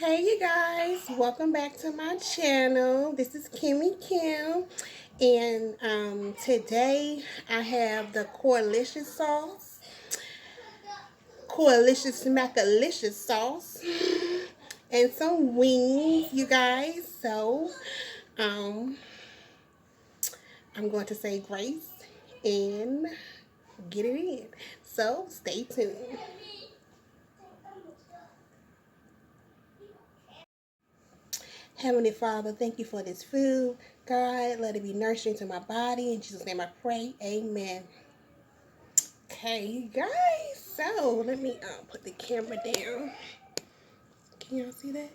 Hey you guys, welcome back to my channel. This is Kimmy Kim, and today I have the Coalition sauce, Coalition Smackalicious sauce, and some wings, you guys. So um, I'm going to say grace and get it in. So stay tuned. Heavenly Father, thank you for this food. God, let it be nourishing to my body. In Jesus' name I pray. Amen. Okay, you guys. So, let me put the camera down. Can y'all see that?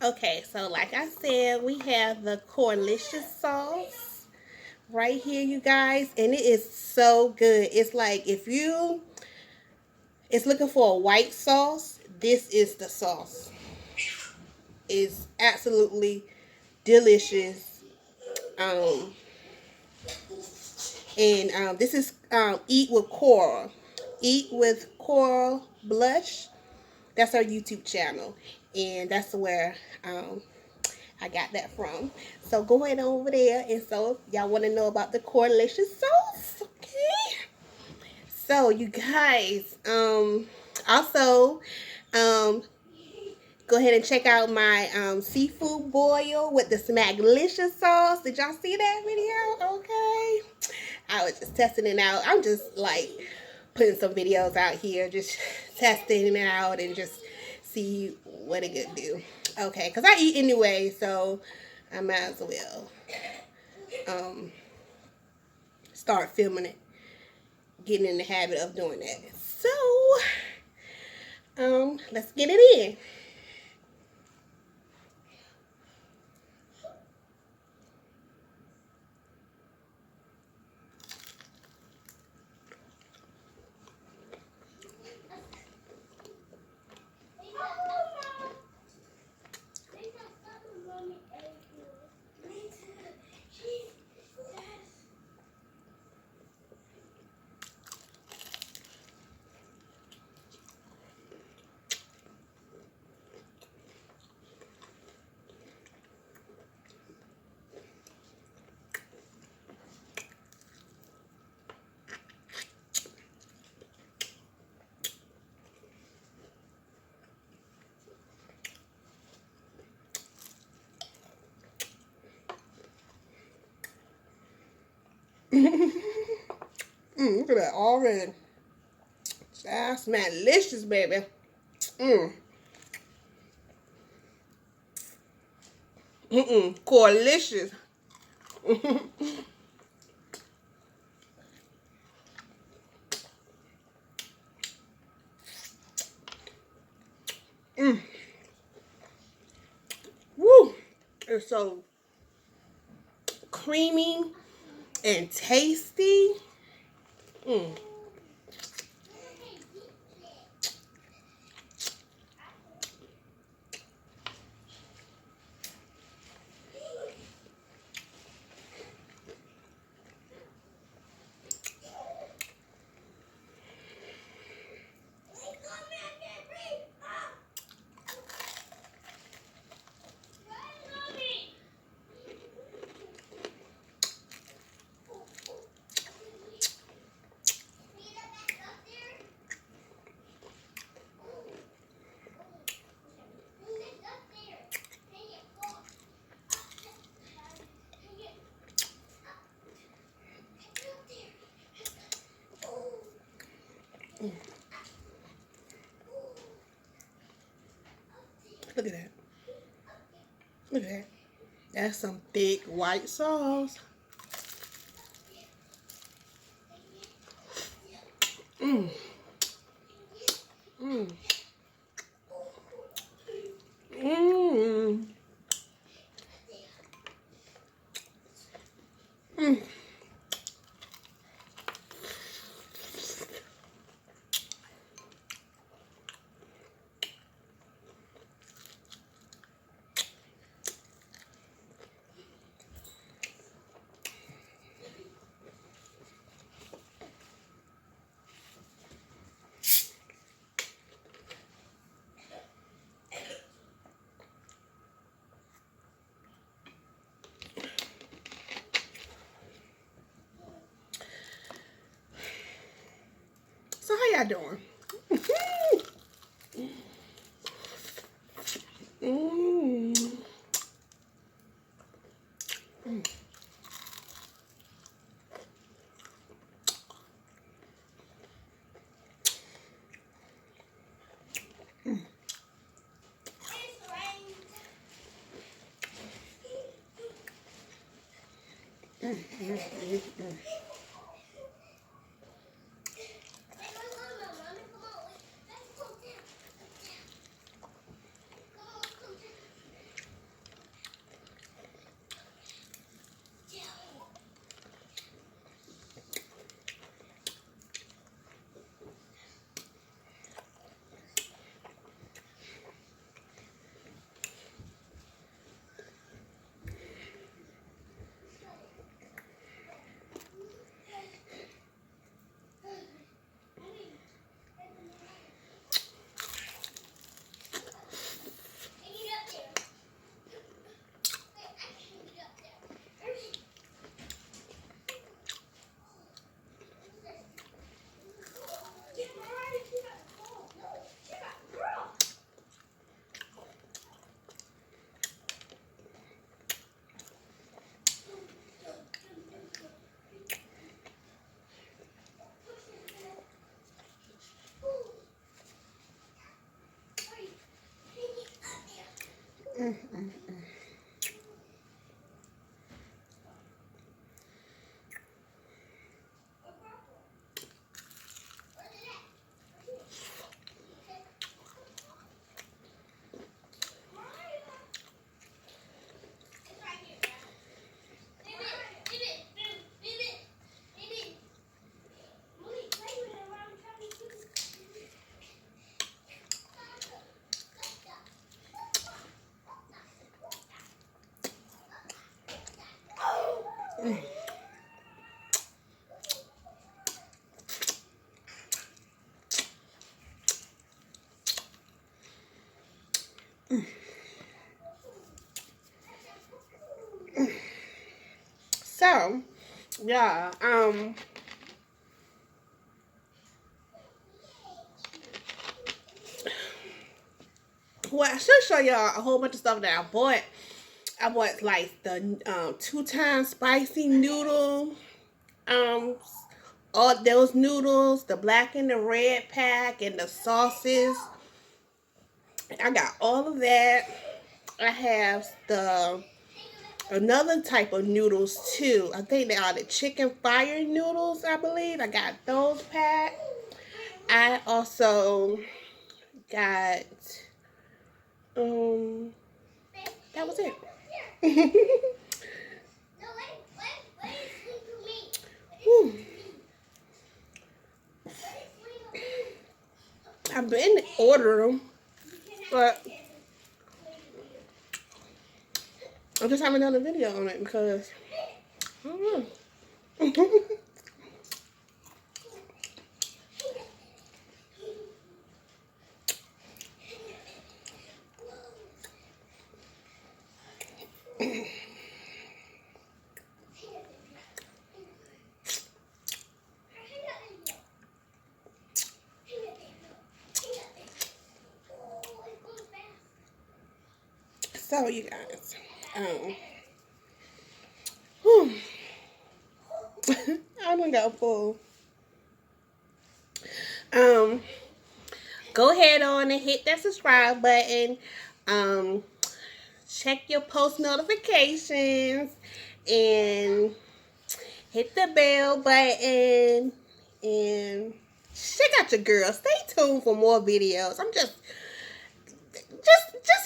Okay, so like I said, we have the Corlicious sauce right here, you guys. And it is so good. It's like if you is looking for a white sauce, this is the sauce. It's absolutely delicious. Um, and this is Eat with Coral. Eat with Coral Blush. That's our YouTube channel. And that's where I got that from. So go ahead over there. And so y'all want to know about the correlation sauce. Okay. So you guys, also, go ahead and check out my seafood boil with the Smaglicious sauce. Did y'all see that video? Okay. I was just testing it out. I'm just like putting some videos out here, just testing it out and just see what it could do. Okay, because I eat anyway, so I might as well start filming it, getting in the habit of doing that. So, let's get it in. Look at that already. That smells delicious, baby. Coralicious. Woo! It's so creamy and tasty. Mm. Look at that. Look at that. That's some thick white sauce. Mmm. Mmm. Mmm. Mmm. doing? Mm. Mm. So, yeah, well, I should show y'all a whole bunch of stuff that I bought. I bought like the 2 times spicy noodle, all those noodles, the black and the red pack, and the sauces. I got all of that. I have the another type of noodles too. I think they are the chicken fire noodles, I believe. I got those packed. I also got that was it. I've been ordering them, but I just haven't done a video on it because I don't know. So you guys, I done got full. Go ahead on and hit that subscribe button. Check your post notifications and hit the bell button and check out your girl. Stay tuned for more videos. I'm just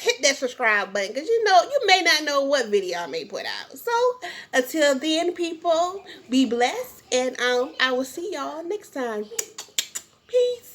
hit that subscribe button because you may not know what video I may put out. So until then, people, be blessed, and I will see y'all next time. Peace.